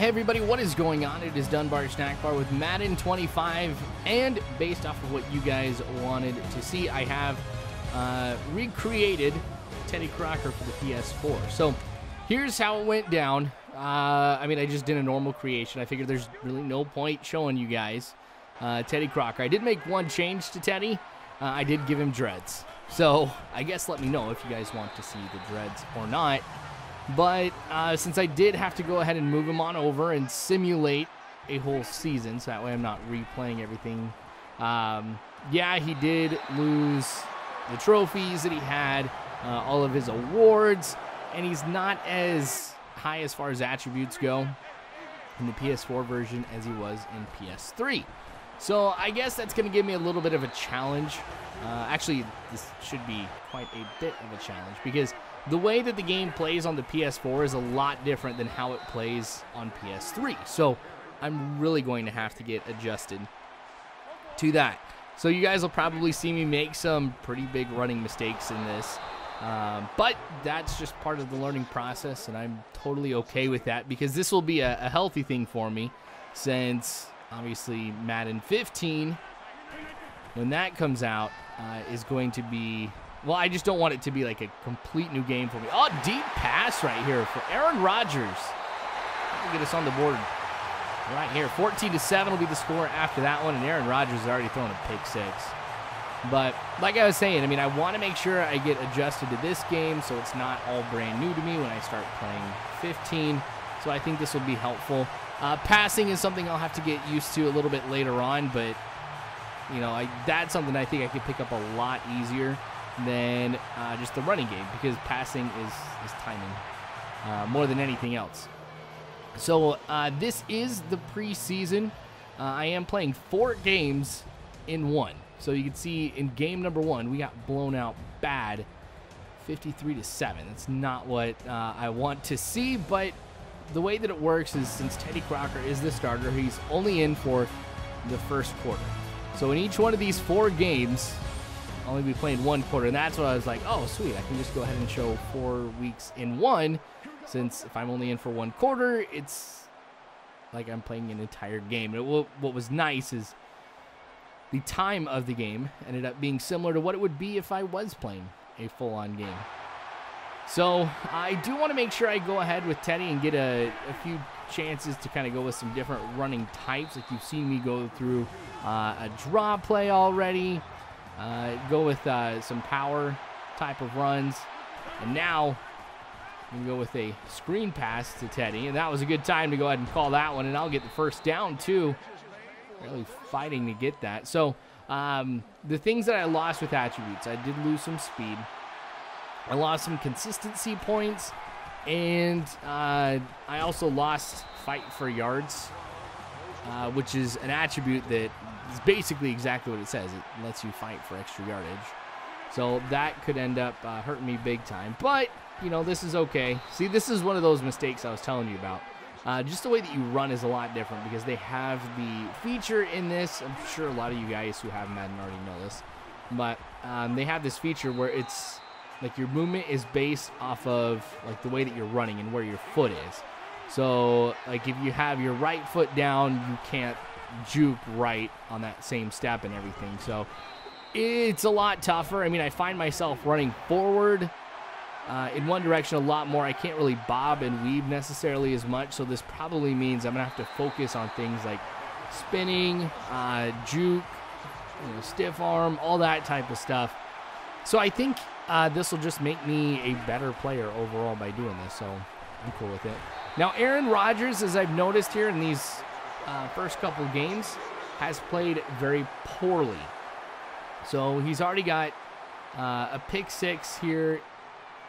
Hey everybody, what is going on? It is Dunbar Snack Bar with Madden 25, and based off of what you guys wanted to see, I have recreated Teddy Crocker for the PS4. So here's how it went down. I mean, I just did a normal creation. I figured there's really no point showing you guys Teddy Crocker. I did make one change to Teddy. I did give him dreads. So I guess let me know if you guys want to see the dreads or not. But since I did have to go ahead and move him on over and simulate a whole season, so that way I'm not replaying everything. Yeah, he did lose the trophies that he had, all of his awards, and he's not as high as far as attributes go in the PS4 version as he was in PS3. So I guess that's going to give me a little bit of a challenge. Actually, this should be quite a bit of a challenge because the way that the game plays on the PS4 is a lot different than how it plays on PS3. So I'm really going to have to get adjusted to that. So you guys will probably see me make some pretty big running mistakes in this. But that's just part of the learning process, and I'm totally okay with that because this will be a healthy thing for me since obviously Madden 15, when that comes out, is going to be... Well, I just don't want it to be like a complete new game for me. Oh, deep pass right here for Aaron Rodgers. That'll get us on the board right here. 14-7 will be the score after that one, and Aaron Rodgers has already thrown a pick six. But like I was saying, I mean, I want to make sure I get adjusted to this game so it's not all brand new to me when I start playing 15. So I think this will be helpful. Passing is something I'll have to get used to a little bit later on, but, you know, that's something I think I could pick up a lot easier than just the running game because passing is timing more than anything else. So this is the preseason. I am playing 4 games in one. So you can see in game number 1, we got blown out bad, 53-7. That's not what I want to see, but the way that it works is since Teddy Crocker is the starter, he's only in for the first quarter. So in each one of these 4 games, I'll only be playing 1 quarter, and that's what I was like, oh, sweet, I can just go ahead and show 4 weeks in one, since if I'm only in for 1 quarter, it's like I'm playing an entire game. And what was nice is the time of the game ended up being similar to what it would be if I was playing a full-on game. So I do want to make sure I go ahead with Teddy and get a few chances to kind of go with some different running types. Like you've seen me go through a draw play already. Go with some power type of runs. And now we can go with a screen pass to Teddy. And that was a good time to go ahead and call that one. And I'll get the first down, too. Really fighting to get that. So the things that I lost with attributes, I did lose some speed. I lost some consistency points. And I also lost fight for yards, which is an attribute that is basically exactly what it says. It lets you fight for extra yardage. So that could end up hurting me big time. But, you know, this is okay. See, this is one of those mistakes I was telling you about. Just the way that you run is a lot different because they have the feature in this. I'm sure a lot of you guys who have Madden already know this. But they have this feature where it's like your movement is based off of like the way that you're running and where your foot is. So, like, if you have your right foot down, you can't juke right on that same step and everything. So, it's a lot tougher. I mean, I find myself running forward in one direction a lot more. I can't really bob and weave necessarily as much. So, this probably means I'm going to have to focus on things like spinning, juke, stiff arm, all that type of stuff. So, I think this will just make me a better player overall by doing this. So, I'm cool with it. Now, Aaron Rodgers, as I've noticed here in these first couple games, has played very poorly. So he's already got a pick six here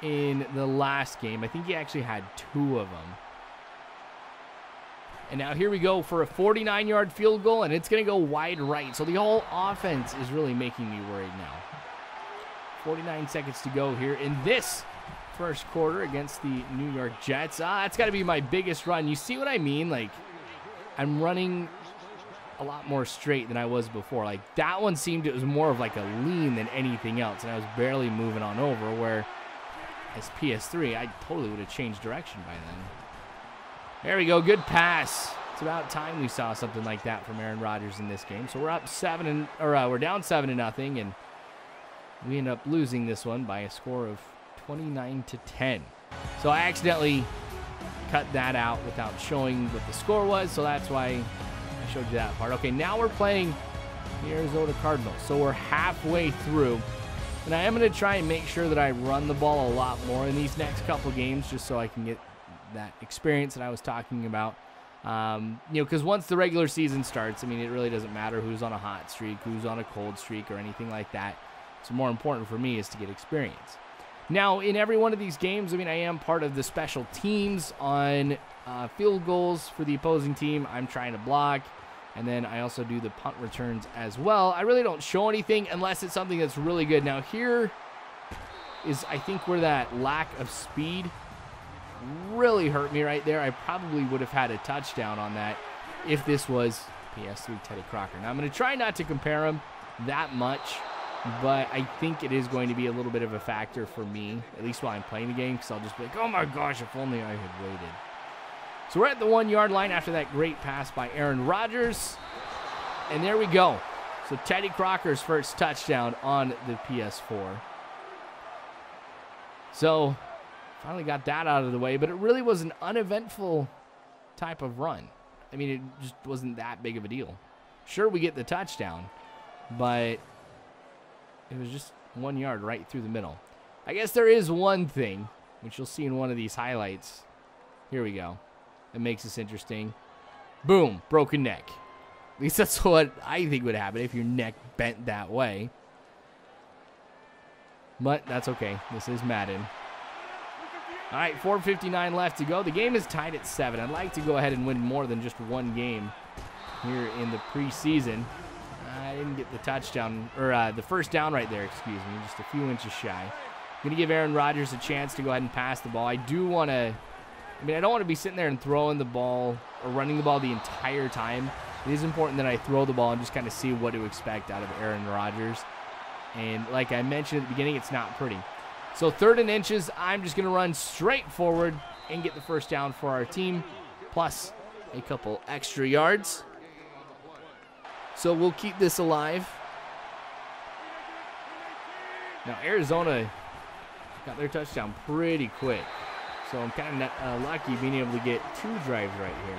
in the last game. I think he actually had 2 of them. And now here we go for a 49-yard field goal, and it's going to go wide right. So the whole offense is really making me worried now. 49 seconds to go here in this first quarter against the New York Jets. That's got to be my biggest run. You see what I mean? Like, I'm running a lot more straight than I was before. Like, that one seemed it was more of like a lean than anything else, and I was barely moving on over, where as PS3, I totally would have changed direction by then. There we go. Good pass. It's about time we saw something like that from Aaron Rodgers in this game. So we're up we're down 7-0, and we end up losing this one by a score of 29-10. So I accidentally cut that out without showing what the score was, so that's why I showed you that part. Okay, now we're playing the Arizona Cardinals. So we're halfway through, and I am going to try and make sure that I run the ball a lot more in these next couple games, just so I can get that experience that I was talking about. Because once the regular season starts, I mean, it really doesn't matter who's on a hot streak, who's on a cold streak, or anything like that. So more important for me is to get experience. Now, in every one of these games, I mean, I am part of the special teams on field goals for the opposing team. I'm trying to block, and then I also do the punt returns as well. I really don't show anything unless it's something that's really good. Now, here is, I think, where that lack of speed really hurt me right there. I probably would have had a touchdown on that if this was PS3 Teddy Crocker. Now, I'm going to try not to compare him that much, but I think it is going to be a little bit of a factor for me, at least while I'm playing the game, because I'll just be like, oh my gosh, if only I had waited. So we're at the 1-yard line after that great pass by Aaron Rodgers, and there we go. So Teddy Crocker's first touchdown on the PS4. So finally got that out of the way, but it really was an uneventful type of run. I mean, it just wasn't that big of a deal. Sure, we get the touchdown, but it was just 1 yard right through the middle. I guess there is one thing, which you'll see in one of these highlights. Here we go. That makes this interesting. Boom, broken neck. At least that's what I think would happen if your neck bent that way. But that's okay. This is Madden. All right, 4:59 left to go. The game is tied at 7. I'd like to go ahead and win more than just one game here in the preseason. I didn't get the touchdown, or the first down right there, excuse me, just a few inches shy. I'm going to give Aaron Rodgers a chance to go ahead and pass the ball. I do want to, I don't want to be sitting there and throwing the ball or running the ball the entire time. It is important that I throw the ball and just kind of see what to expect out of Aaron Rodgers. And like I mentioned at the beginning, it's not pretty. So 3rd and inches, I'm just going to run straight forward and get the first down for our team, plus a couple extra yards. So we'll keep this alive. Now Arizona got their touchdown pretty quick. So I'm kind of lucky being able to get 2 drives right here.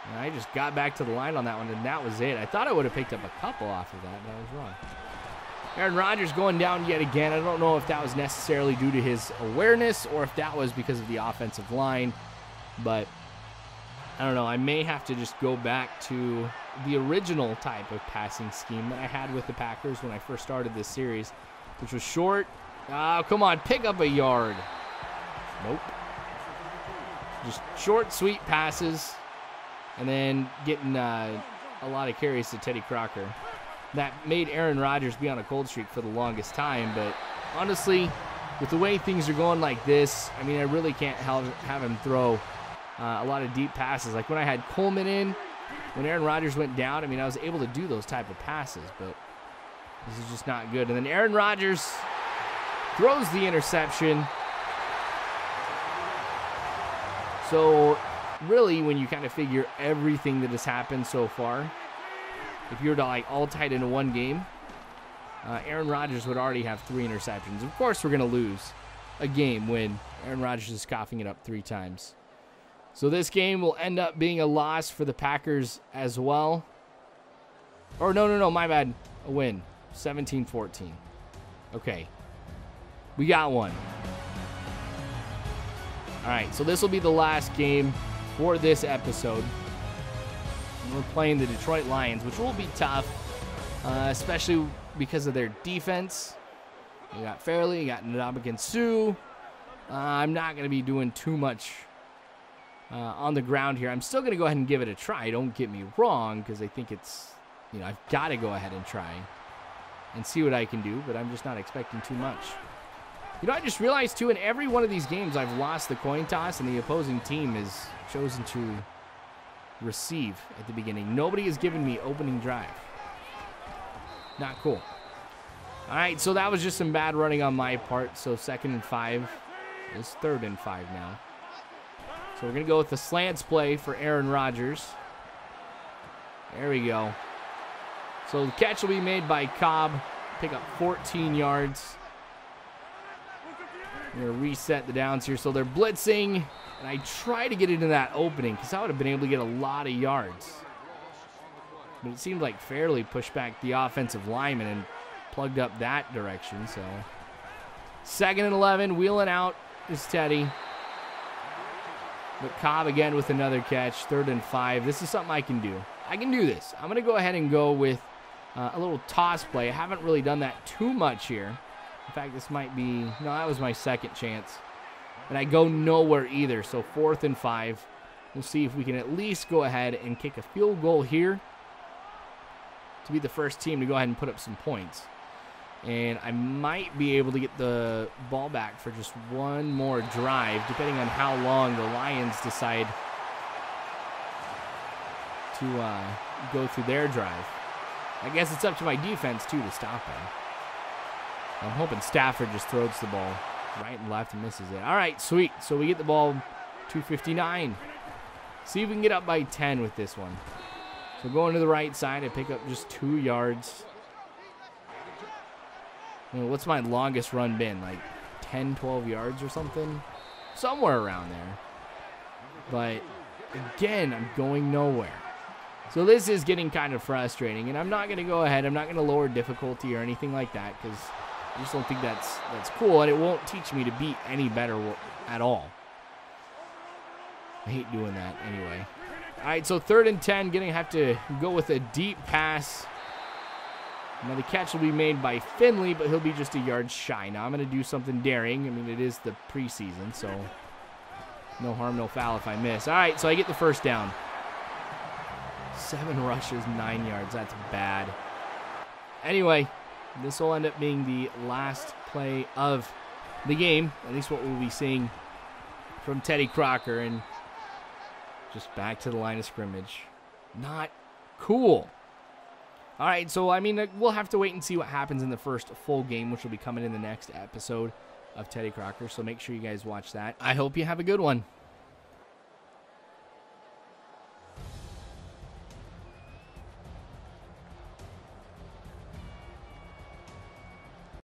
And I just got back to the line on that one, and that was it. I thought I would have picked up a couple off of that, but I was wrong. Aaron Rodgers going down yet again. I don't know if that was necessarily due to his awareness or if that was because of the offensive line, but I don't know. I may have to just go back to the original type of passing scheme that I had with the Packers when I first started this series, which was short. Oh, come on, pick up a yard. Nope. Just short, sweet passes, and then getting a lot of carries to Teddy Crocker. That made Aaron Rodgers be on a cold streak for the longest time, but honestly, with the way things are going like this, I mean, I really can't have him throw a lot of deep passes. Like when I had Coleman in, when Aaron Rodgers went down, I mean, I was able to do those type of passes, but this is just not good. And then Aaron Rodgers throws the interception. So really, when you kind of figure everything that has happened so far, if you were to like all tied into one game, Aaron Rodgers would already have 3 interceptions. Of course, we're going to lose a game when Aaron Rodgers is coughing it up 3 times. So this game will end up being a loss for the Packers as well. Or no, my bad. A win. 17-14. Okay. We got one. All right, so this will be the last game for this episode. We're playing the Detroit Lions, which will be tough, especially because of their defense. You got Fairley, you got Ndamukong Suh. I'm not going to be doing too much on the ground here. I'm still going to go ahead and give it a try. Don't get me wrong, because I think it's, I've got to go ahead and try and see what I can do, but I'm just not expecting too much. I just realized, too, in every one of these games, I've lost the coin toss, and the opposing team has chosen to receive at the beginning. Nobody has given me opening drive. Not cool. All right, so that was just some bad running on my part. So 2nd and 5 is 3rd and 5 now. So So we're going to go with the slants play for Aaron Rodgers. There we go. So the catch will be made by Cobb. Pick up 14 yards. I'm going to reset the downs here. So they're blitzing. And I try to get into that opening because I would have been able to get a lot of yards. But it seemed like Fairley pushed back the offensive lineman and plugged up that direction. So 2nd and 11. Wheeling out is Teddy. But Cobb again with another catch. 3rd and 5. This is something I can do. I can do this. I'm going to go ahead and go with a little toss play. I haven't really done that too much here. In fact, this might be... No, that was my second chance. And I go nowhere either. So 4th and 5. We'll see if we can at least go ahead and kick a field goal here to be the first team to go ahead and put up some points. And I might be able to get the ball back for just one more drive, depending on how long the Lions decide to go through their drive. I guess it's up to my defense, too, to stop them. I'm hoping Stafford just throws the ball right and left and misses it. All right, sweet. So we get the ball 2:59. See if we can get up by 10 with this one. So going to the right side, I pick up just 2 yards. You know, what's my longest run been? Like 10, 12 yards or something? Somewhere around there. But again, I'm going nowhere. So this is getting kind of frustrating, and I'm not going to go ahead. I'm not going to lower difficulty or anything like that because I just don't think that's cool, and it won't teach me to be any better at all. I hate doing that anyway. All right, so 3rd and 10, going to have to go with a deep pass. Now the catch will be made by Finley, but he'll be just a yard shy. Now I'm going to do something daring. I mean, it is the preseason, so no harm, no foul if I miss. All right, so I get the first down. 7 rushes, 9 yards. That's bad. Anyway, this will end up being the last play of the game, at least what we'll be seeing from Teddy Crocker, and just back to the line of scrimmage. Not cool. All right, so, I mean, we'll have to wait and see what happens in the first full game, which will be coming in the next episode of Teddy Crocker, so make sure you guys watch that. I hope you have a good one.